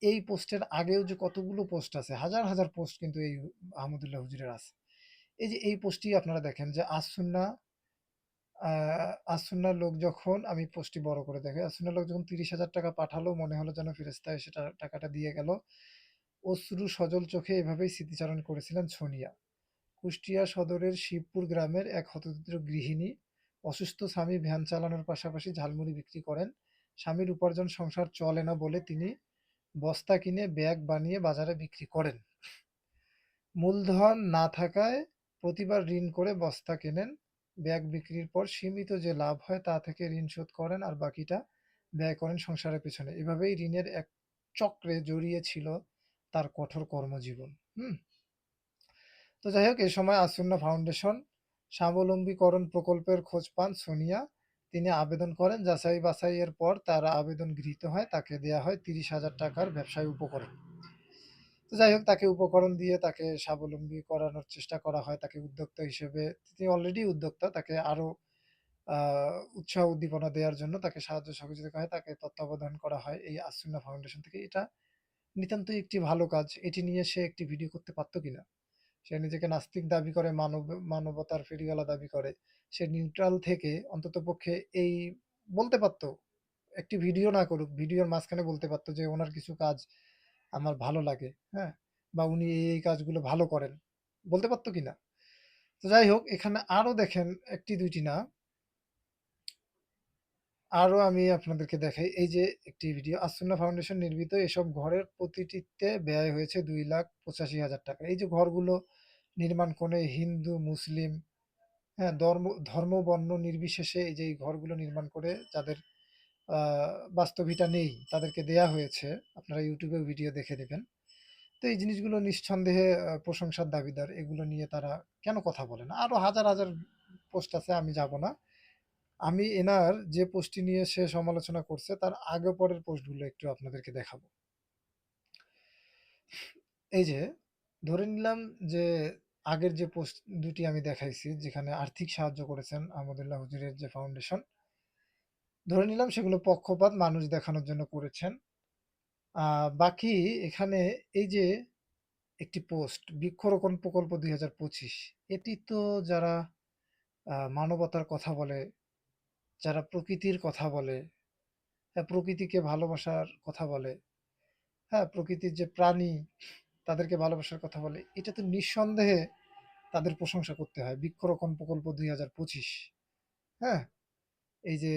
এই পোস্টের আগেও যে কতগুলো পোস্ট আছে, হাজার, হাজার পোস্ট কিন্তু এই আহমদুল্লাহ হুজুরের আছে। এই যে এই পোস্টটি আপনারা দেখেন যে আ আসুন্নাহর লোক যখন আমি পোস্টটি বড় করে দেখাই। আসুন্নাহর লোক যখন ৳৩০,০০০ পাঠালো মনে হলো যেন ফেরেশতা এসে টাকাটা দিয়ে গেল। অশ্রু সজল চোখে এভাবেই স্মৃতিচারণ করেছিলেন সোনিয়া। কুষ্টিয়া সদরের শিবপুর গ্রামের এক হতদরিদ্র গৃহিণী। অসুস্থ স্বামী ভ্যান চালানোর পাশাপাশি ঝালমুড়ি বিক্রি করেন। স্বামীর উপার্জন সংসার চলে না বলে তিনি বস্তা কিনে ব্যাগ বানিয়ে বাজারে বিক্রি করেন। মূলধন না থাকায় প্রতিবার ঋণ করে বস্তা কেনেন। ব্যাগ বিক্রির পর সীমিত যে লাভ হয় তা থেকে ঋণ শোধ করেন আর বাকিটা ব্যয় করেন সংসারের পেছনে। এভাবেই ঋণের এক চক্রে জড়িয়ে ছিল তার কঠোর কর্মজীবন। হুম? তো যাই হোক, এ সময় আসুন্না ফাউন্ডেশন স্বাবলম্বীকরণ প্রকল্পের খোঁজ পান সোনিয়া। তিনি আবেদন করেন। যাচাই-বাছাইয়ের পর তার আবেদন গৃহীত হয়। তাকে দেয়া হয় ৳৩০,০০০ ব্যবসায় উপকরণ। তো যাই হোক, তাকে উপকরণ দিয়ে তাকে স্বাবলম্বী করানোর চেষ্টা করা হয়। তাকে উদ্যোক্তা হিসেবে, তিনি অলরেডি উদ্যোক্তা, তাকে আরো আ উৎসাহ উদ্দীপনা দেওয়ার জন্য তাকে সাহায্য সহযোগিতা করা হয়। তাকে তত্ত্বাবধান করা হয় এই আসুন্না ফাউন্ডেশন থেকে। এটা নিতান্তই একটি ভালো কাজ। এটি নিয়ে সে একটি ভিডিও করতে পারত কিনা? সে নিজেকে নাস্তিক দাবি করে, মানবতার ফেরিওয়ালা দাবি করে। সে নিউট্রাল থেকে অন্ততপক্ষে এই বলতে পারত, একটি ভিডিও না করুক, ভিডিওর মাঝখানে বলতে পারত যে ওনার কিছু কাজ আমার ভালো লাগে, হ্যাঁ? বা উনি এই কাজগুলো ভালো করেন। বলতে পারত কিনা? তো যাই হোক, এখানে আরো দেখেন ১ টি ২ টি না, আরো আমি আপনাদেরকে দেখাই। এই যে একটি ভিডিও, আসুন্না ফাউন্ডেশন নির্মিত এসব ঘরের প্রতিটিতে ব্যয় হয়েছে ৳২,৮৫,০০০। এই যে ঘরগুলো নির্মাণ করে হিন্দু, মুসলিম, হ্যাঁ? ধর্ম, বর্ণ নির্বিশেষে এই যে এই ঘরগুলো নির্মাণ করে যাদের আ বাস্তবিকটা নেই তাদেরকে দেয়া হয়েছে। আপনারা YouTube এও ভিডিও দেখে নেবেন। তো এই জিনিসগুলো নিঃসন্দেহে প্রশংসার দাবিদার। এগুলো নিয়ে তারা কেন কথা বলে না? আরো হাজার, হাজার পোস্ট আছে, আমি যাব না। আমি এনার যে পোস্টটি নিয়ে সে সমালোচনা করছে তার আগে পরের পোস্টগুলো একটু আপনাদেরকে দেখাবো। এই যে ধরে নিলাম যে আগের যে পোস্ট ২ টি আমি দেখাইছি যেখানে আর্থিক সাহায্য করেছেন আহমদুল্লাহ হুজুরের যে ফাউন্ডেশন, ধরে নিলাম সেগুলো পক্ষপাত মানুষ দেখানোর জন্য করেছেন। আ বাকি এখানে এই যে একটি পোস্ট বৃক্ষরোপণ প্রকল্প ২০২৫, এটি তো যারা মানবতার কথা বলে, যারা প্রকৃতির কথা বলে, হ্যাঁ, প্রকৃতিকে ভালোবাসার কথা বলে, হ্যাঁ, প্রকৃতির যে প্রাণী তাদেরকে ভালোবাসার কথা বলে, এটা তো নিঃসন্দেহে তাদের প্রশংসা করতে হয়। বৃক্ষরোপণ প্রকল্প ২০২৫, হ্যাঁ? এই যে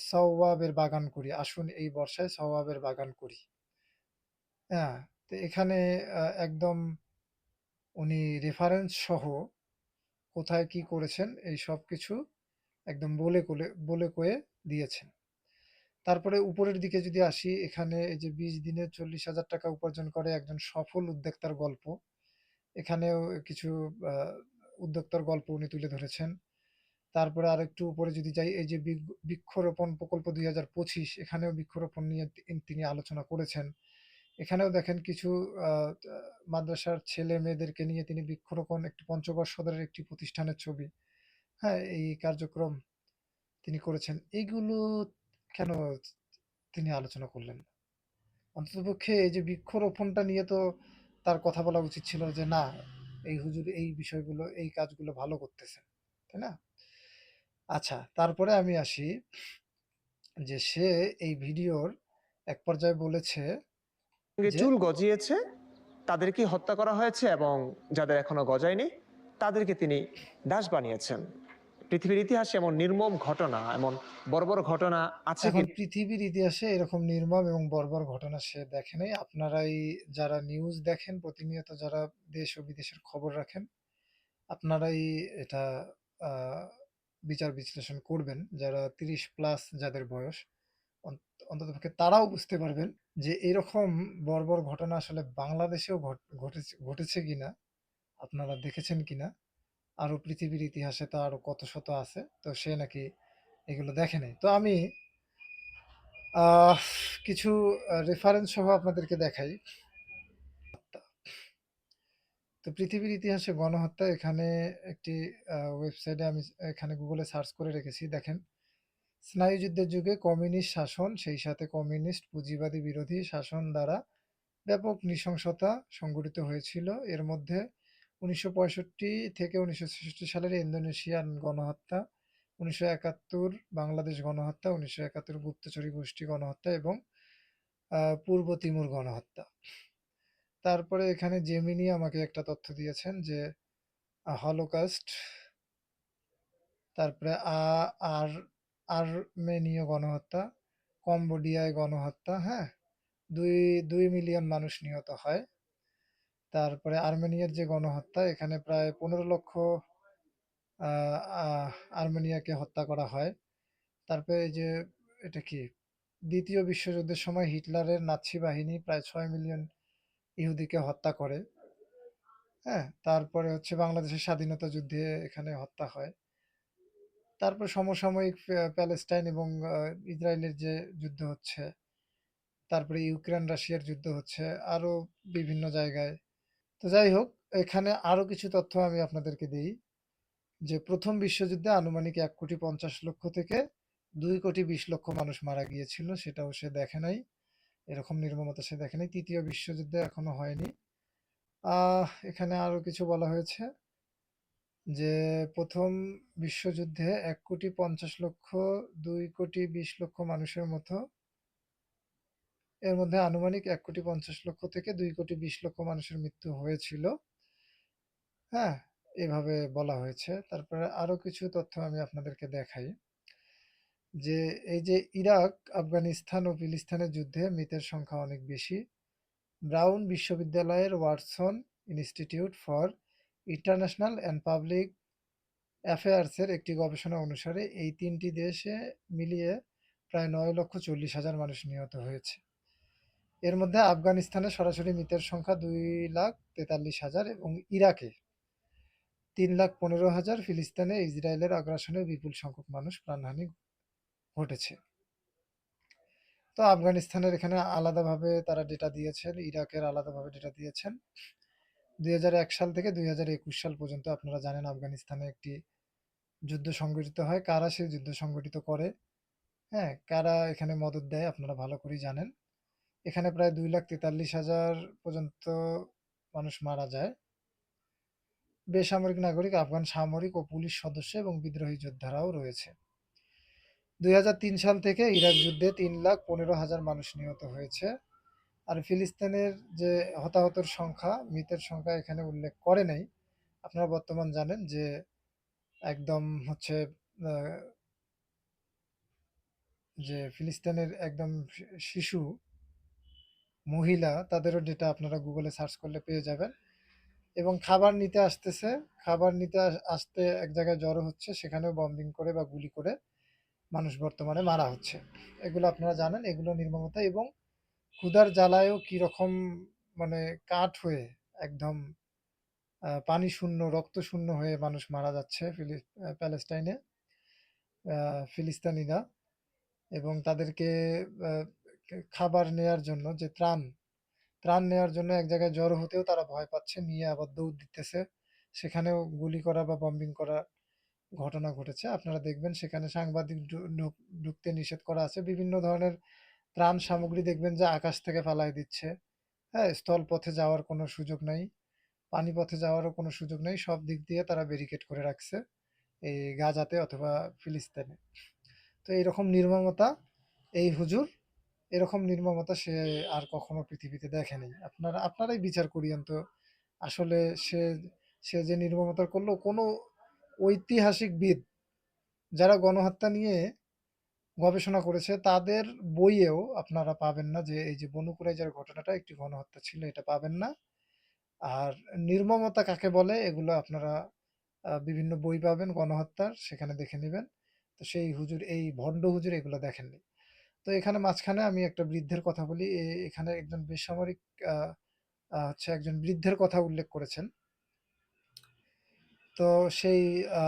সওয়াবের বাগান করি, আসুন এই বর্ষায় সওয়াবের বাগান করি। হ্যাঁ? তো এখানে একদম উনি রেফারেন্স সহ কোথায় কি করেছেন এই সবকিছু একদম বলে কয়ে দিয়েছেন। তারপরে উপরের দিকে যদি আসি, এখানে এই যে ২০ দিনে ৳৪০,০০০ উপার্জন করে একজন সফল উদ্যোক্তার গল্প। এখানেও কিছু আ উদ্যোক্তার গল্প উনি তুলে ধরেছেন। তারপরে আরেকটু উপরে যদি যাই, এই যে বৃক্ষরোপণ প্রকল্প ২০২৫, এখানেও বৃক্ষরোপণ নিয়ে তিনি আলোচনা করেছেন। এখানেও দেখেন কিছু আ তা মাদ্রাসার ছেলে-মেয়েদেরকে নিয়ে তিনি বৃক্ষরোপণ, একটি পঞ্চগড় সদরের একটি প্রতিষ্ঠানের ছবি। হ্যাঁ? এই কার্যক্রম তিনি করেছেন। এগুলো কেন তিনি আলোচনা করলেন না? অন্ততপক্ষে এই যে বৃক্ষরোপণটা নিয়ে তো তার কথা বলা উচিত ছিল যে, না, এই হুজুর এই বিষয়গুলো, এই কাজগুলো ভালো করতেছেন। তাই না? আচ্ছা, তারপরে আমি আসি যে সে এই ভিডিওর এক পর্যায়ে বলেছে যে চুল গজিয়েছে তাদেরকে হত্যা করা হয়েছে, এবং যাদের এখনো গজায়নি তাদেরকে তিনি দাস বানিয়েছেন। পৃথিবীর ইতিহাসে এমন নির্মম ঘটনা, এমন বড় বড় ঘটনা আছে কি? এখন পৃথিবীর ইতিহাসে এরকম নির্মম এবং বর্বর ঘটনা সে দেখে নাই। আপনারাই যারা নিউজ দেখেন, প্রতিনিয়ত যারা দেশ ও বিদেশের খবর রাখেন, আপনারাই এটা আ বিচার বিশ্লেষণ করবেন। যারা ৩০ প্লাস যাদের বয়স, অন্ততপক্ষে তারাও বুঝতে পারবেন যে এরকম বর্বর ঘটনা আসলে বাংলাদেশেও ঘটেছে কিনা, আপনারা দেখেছেন কিনা। আরো পৃথিবীর ইতিহাসে তো আরো কত শত আছে। তো সে নাকি এগুলো দেখে নাই। তো আমি আহ কিছু রেফারেন্স সহ আপনাদেরকে দেখাই। তো পৃথিবীর ইতিহাসে গণহত্যা, এখানে একটি ওয়েবসাইটে আমি এখানে গুগলে সার্চ করে রেখেছি। দেখেন, স্নায়ুযুদ্ধের যুগে কমিউনিস্ট শাসন, সেই সাথে কমিউনিস্ট পুঁজিবাদী বিরোধী শাসন দ্বারা ব্যাপক নৃশংসতা সংঘটিত হয়েছিল। এর মধ্যে ১৯৬৫ থেকে ১৯৬৬ সালের ইন্দোনেশিয়ান গণহত্যা, ১৯৭১ বাংলাদেশ গণহত্যা, ১৯৭১ গুপ্তচরী গোষ্ঠী গণহত্যা এবং পূর্ব তিমুর গণহত্যা। তারপরে এখানে জেমিনি আমাকে একটা তথ্য দিয়েছেন যে হলোকাস্ট, তারপরে আর আর্মেনীয় গণহত্যা, কম্বোডিয়ায় গণহত্যা, হ্যাঁ? ২ মিলিয়ন মানুষ নিহত হয়। তারপরে আর্মেনিয়ার যে গণহত্যা, এখানে প্রায় ১৫ লক্ষ আ আ আর্মেনিয়াকে হত্যা করা হয়। তারপরে এই যে এটা কি? ২য় বিশ্বযুদ্ধের সময় হিটলারের নাৎসি বাহিনী প্রায় ৬ মিলিয়ন ইহুদিকে হত্যা করে। হ্যাঁ? তারপরে হচ্ছে বাংলাদেশের স্বাধীনতা যুদ্ধে এখানে হত্যা হয়। তারপর সমসাময়িক প্যালেস্টাইন এবং ইসরায়েলের যে যুদ্ধ হচ্ছে, তারপরে ইউক্রেন রাশিয়ার যুদ্ধ হচ্ছে, আরো বিভিন্ন জায়গায়। তো যাই হোক, এখানে আরো কিছু তথ্য আমি আপনাদেরকে দেই যে ১ম বিশ্বযুদ্ধে আনুমানিক ১,৫০,০০,০০০ থেকে ২,২০,০০,০০০ মানুষ মারা গিয়েছিল। সেটাও সে দেখে নাই। এরকম নির্মমতা সে দেখে নাই। ৩য় বিশ্বযুদ্ধে এখনো হয়নি। এখানে আরো কিছু বলা হয়েছে যে ১ম বিশ্বযুদ্ধে ১,৫০,০০,০০০, ২,২০,০০,০০০ মানুষের মতো, এর মধ্যে আনুমানিক ১,৫০,০০,০০০ থেকে ২,২০,০০,০০০ মানুষের মৃত্যু হয়েছিল। হ্যাঁ? এভাবে বলা হয়েছে। তারপরে আরো কিছু তথ্য আমি আপনাদেরকে দেখাই যে এই যে ইরাক, আফগানিস্তান ও ফিলিস্তিনের যুদ্ধে মৃতের সংখ্যা অনেক বেশি। ব্রাউন বিশ্ববিদ্যালয়ের Watson Institute for International and Public অ্যাফেয়ার্সের একটি গবেষণা অনুসারে এই ৩টি দেশে মিলিয়ে প্রায় ৯,৪০,০০০ মানুষ নিহত হয়েছে। এর মধ্যে আফগানিস্তানে সরাসরি মৃতের সংখ্যা ২,৪৩,০০০ এবং ইরাকে ৩,১৫,০০০, ফিলিস্তিনে ইসরায়েলের আগ্রাসনে বিপুল সংখ্যক মানুষ প্রাণহানি ঘটেছে। তো আফগানিস্তানের এখানে আলাদাভাবে তারা ডেটা দিয়েছেন, ইরাকের আলাদাভাবে ডেটা দিয়েছেন। ২০০১ সাল থেকে ২০২১ সাল পর্যন্ত আপনারা জানেন আফগানিস্তানে একটি যুদ্ধ সংঘটিত হয়। কারা সেই যুদ্ধ সংগঠিত করে, হ্যাঁ? কারা এখানে মদদ দেয় আপনারা ভালো করেই জানেন। এখানে প্রায় ২,৪৩,০০০ পর্যন্ত মানুষ মারা যায়। বেসামরিক নাগরিক, আফগান সামরিক ও পুলিশ সদস্য এবং বিদ্রোহী যোদ্ধারাও রয়েছে। ২০০৩ সাল থেকে ইরাক যুদ্ধে ৩,১৫,০০০ মানুষ নিহত হয়েছে। আর ফিলিস্তিনের যে হতাহতের সংখ্যা, মৃতের সংখ্যা এখানে উল্লেখ করে নাই। আপনারা বর্তমান জানেন যে একদম হচ্ছে আ যে ফিলিস্তিনের একদম শিশু, মহিলা, তাদেরও ডেটা আপনারা গুগলে সার্চ করলে পেয়ে যাবেন। এবং খাবার নিতে আসতেছে। খাবার নিতে আসতে এক জায়গায় জড়ো হচ্ছে, সেখানেও বম্বিং করে বা গুলি করে মানুষ বর্তমানে মারা হচ্ছে। এগুলো আপনারা জানেন, এগুলো নির্মমতা এবং ক্ষুধার জ্বালায়ও কিরকম মানে কাঠ হয়ে একদম পানি শূন্য, রক্ত শূন্য হয়ে মানুষ মারা যাচ্ছে প্যালেস্টাইনে, ফিলিস্তিনিরা। এবং তাদেরকে খাবার নেয়ার জন্য যে ত্রাণ নেওয়ার জন্য এক জায়গায় জড়ো হতেও তারা ভয় পাচ্ছে, নিয়ে আবার দৌড় দিতেছে। সেখানেও গুলি করা বা বম্বিং করা ঘটনা ঘটেছে। আপনারা দেখবেন সেখানে সাংবাদিক ঢুকতে নিষেধ করা আছে। বিভিন্ন ধরনের ত্রাণ সামগ্রী দেখবেন যে আকাশ থেকে ফালায় দিচ্ছে। হ্যাঁ? স্থলপথে যাওয়ার কোনো সুযোগ নাই। পানিপথে যাওয়ারও কোনো সুযোগ নেই। সব দিক দিয়ে তারা ব্যারিকেড করে রাখছে এই গাজাতে অথবা ফিলিস্তিনে। তো এইরকম নির্মমতা এই হুজুর, এরকম নির্মমতা সে আর কখনো পৃথিবীতে দেখেনি। আপনারাই বিচার করিয়েন তো। আসলে সে সে যে নির্মমতা করলো, কোনো ঐতিহাসিকবিদ যারা গণহত্যা নিয়ে গবেষণা করেছে তাদের বইয়েও আপনারা পাবেন না যে এই যে বনু কুরাইজার ঘটনাটা একটি গণহত্যা ছিল, এটা পাবেন না। আর নির্মমতা কাকে বলে এগুলো আপনারা বিভিন্ন বই পাবেন গণহত্যার, সেখানে দেখে নিবেন। তো সেই হুজুর, এই ভণ্ড হুজুর এগুলো দেখেননি। তো এখানে মাঝখানে আমি একটা বৃদ্ধের কথা বলি। এখানে একজন বেসামরিক আ আ হচ্ছে একজন বৃদ্ধের কথা উল্লেখ করেছেন। তো সেই আ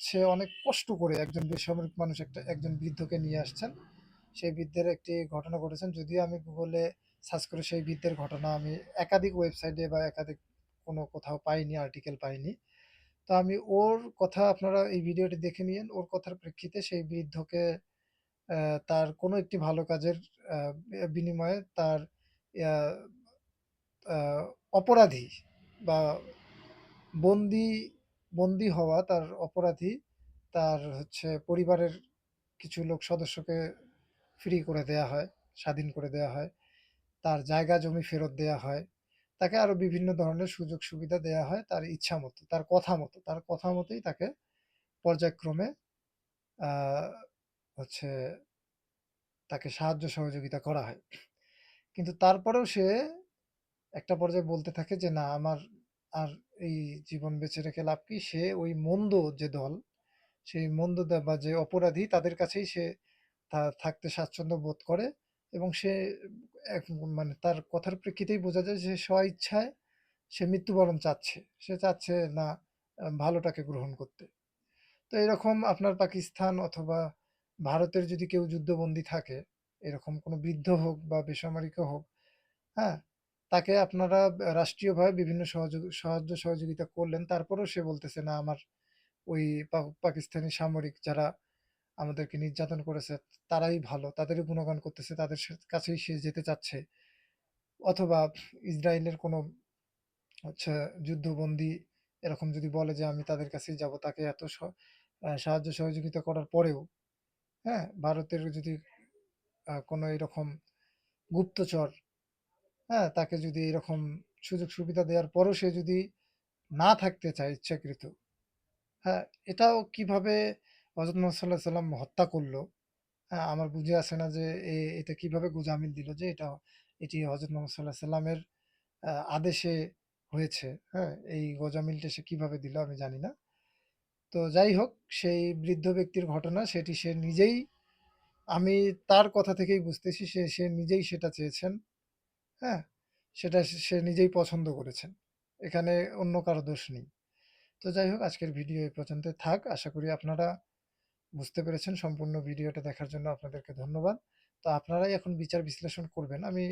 সে অনেক কষ্ট করে, একজন বেসামরিক মানুষ একজন বৃদ্ধকে নিয়ে আসছেন। সেই বৃদ্ধের একটি ঘটনা ঘটেছেন। যদিও আমি Google এ সার্চ করে সেই বৃদ্ধের ঘটনা আমি একাধিক ওয়েবসাইটে বা একাধিক কোনো কোথাও পাইনি, আর্টিকেল পাইনি। তো আমি ওর কথা, আপনারা এই ভিডিওটি দেখে নিয়েন। ওর কথার প্রেক্ষিতে সেই বৃদ্ধকে তার কোনো একটি ভালো কাজের আ বিনিময়ে তার ইয়া আ অপরাধী বা বন্দী বন্দী হওয়া তার অপরাধী, তার হচ্ছে পরিবারের কিছু লোক সদস্যকে ফ্রি করে দেয়া হয়, স্বাধীন করে দেয়া হয়। তার জায়গা জমি ফেরত দেয়া হয়। তাকে আরো বিভিন্ন ধরনের সুযোগ সুবিধা দেয়া হয় তার ইচ্ছামত, তার কথা মতো। তার কথা মতোই তাকে পর্যায়ক্রমে আ হচ্ছে তাকে সাহায্য সহযোগিতা করা হয়। কিন্তু তারপরেও সে একটা পর্যায়ে বলতে থাকে যে, "না, আমার আর এই জীবন বেঁচে রেখে লাভ কি?" সে ওই মন্দ যে দল, সেই মন্দ বা যে অপরাধী তাদের কাছেই সে থাকতে স্বাচ্ছন্দ্য বোধ করে। এবং সে এক মানে তার কথার প্রেক্ষিতেই বোঝা যায় যে স্ব-ইচ্ছায় সে মৃত্যুবরণ চাচ্ছে। সে চাচ্ছে না ভালোটাকে গ্রহণ করতে। তো এরকম আপনার পাকিস্তান অথবা ভারতের যদি কেউ যুদ্ধবন্দী থাকে, এরকম কোনো বৃদ্ধ হোক বা বেসামরিকও হোক, হ্যাঁ? তাকে আপনারা রাষ্ট্রীয়ভাবে বিভিন্ন সাহায্য সহযোগিতা করলেন। তারপরেও সে বলতেছে, "না, আমার ওই পাকিস্তানি সামরিক যারা আমাদেরকে নির্যাতন করেছে তারাই ভালো।" তাদেরই গুণগান করতেছে, তাদের কাছেই সে যেতে চাচ্ছে। অথবা ইসরায়েলের কোনো হচ্ছে যুদ্ধবন্দী এরকম যদি বলে যে, "আমি তাদের কাছেই যাবো।" তাকে এত সাহায্য সহযোগিতা করার পরেও, হ্যাঁ? ভারতের যদি কোনো এরকম গুপ্তচর, হ্যাঁ? তাকে যদি এরকম সুযোগ সুবিধা দেওয়ার পরও সে যদি না থাকতে চায় ইচ্ছাকৃত, হ্যাঁ? এটাও কিভাবে হযরত মুহাম্মদ সাল্লাল্লাহু আলাইহি সাল্লাম হত্যা করল, হ্যাঁ? আমার বুঝে আসে না যে এটা কিভাবে গোঁজামিল দিল যে এটি হযরত মুহাম্মদ সাল্লাল্লাহু আলাইহি সাল্লামের আদেশে হয়েছে, হ্যাঁ? এই গোঁজামিলটা সে কিভাবে দিল আমি জানি না। তো যাই হোক, সেই বৃদ্ধ ব্যক্তির ঘটনা সেটি সে নিজেই, আমি তার কথা থেকেই বুঝতেছি সে নিজেই সেটা চেয়েছেন, হ্যাঁ? সেটা সে নিজেই পছন্দ করেছেন। এখানে অন্য কারো দোষ নেই। তো যাই হোক, আজকের ভিডিও এই পর্যন্তই থাক। আশা করি আপনারা বুঝতে পেরেছেন। সম্পূর্ণ ভিডিওটা দেখার জন্য আপনাদেরকে ধন্যবাদ। তো আপনারাই এখন বিচার বিশ্লেষণ করবেন। আমি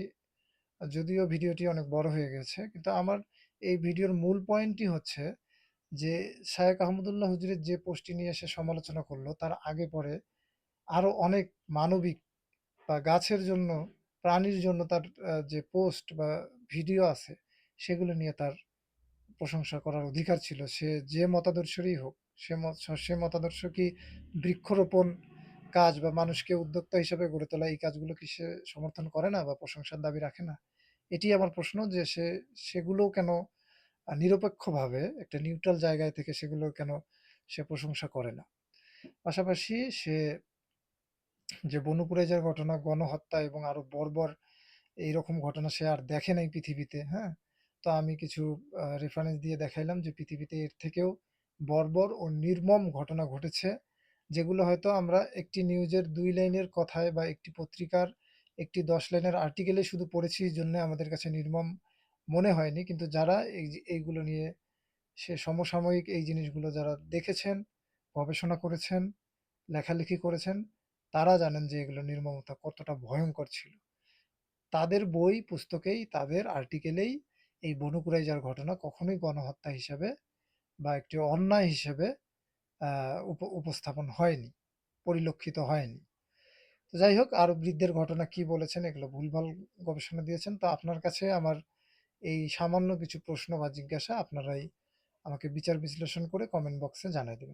যদিও ভিডিওটি অনেক বড় হয়ে গেছে, কিন্তু আমার এই ভিডিওর মূল পয়েন্টই হচ্ছে যে শায়েখ আহমদুল্লাহ হুজুরের যে পোস্টটি নিয়ে সে সমালোচনা করল, তার আগে পরে আরো অনেক মানবিক বা গাছের জন্য, প্রাণীর জন্য তার যে পোস্ট বা ভিডিও আছে, সেগুলো নিয়ে তার প্রশংসা করার অধিকার ছিল। সে যে মতাদর্শেরই হোক, সে মতাদর্শ কি বৃক্ষরোপণ কাজ বা মানুষকে উদ্যোক্তা হিসেবে গড়ে তোলা, এই কাজগুলো কি সে সমর্থন করে না বা প্রশংসার দাবি রাখে না? এটি আমার প্রশ্ন, যে সেগুলোও কেন নিরপেক্ষভাবে একটা নিউট্রাল জায়গায় থেকে সেগুলো কেন সে প্রশংসা করে না? পাশাপাশি সে যে বনু কুরাইজার ঘটনা, গণহত্যা এবং আরো বর্বর এইরকম ঘটনা সে আর দেখে নাই পৃথিবীতে, হ্যাঁ? তো আমি কিছু রেফারেন্স দিয়ে দেখাইলাম যে পৃথিবীতে এর থেকেও বর্বর ও নির্মম ঘটনা ঘটেছে, যেগুলো হয়তো আমরা একটি নিউজের ২ লাইনের কথায় বা একটি পত্রিকার একটি ১০ লাইনের আর্টিকেলে শুধু পড়েছি জন্যে আমাদের কাছে নির্মম মনে হয়নি। কিন্তু যারা এইগুলো নিয়ে সমসাময়িক এই জিনিসগুলো যারা দেখেছেন, গবেষণা করেছেন, লেখালেখি করেছেন, তারা জানেন যে এগুলো নির্মমতা কতটা ভয়ংকর ছিল। তাদের বই পুস্তকেই, তাদের আর্টিকেলেই এই বনু কুরাইজার ঘটনা কখনোই গণহত্যা হিসেবে বা একটি অন্যায় হিসেবে উপস্থাপন হয়নি, পরিলক্ষিত হয়নি। তো যাই হোক, আরব বৃদ্ধের ঘটনা কি বলেছেন এগুলো ভুলভাল গবেষণা দিয়েছেন। তো আপনার কাছে আমার এই সামান্য কিছু প্রশ্ন বা জিজ্ঞাসা আপনারাই আমাকে বিচার বিশ্লেষণ করে কমেন্ট বক্সে জানায় দেবেন।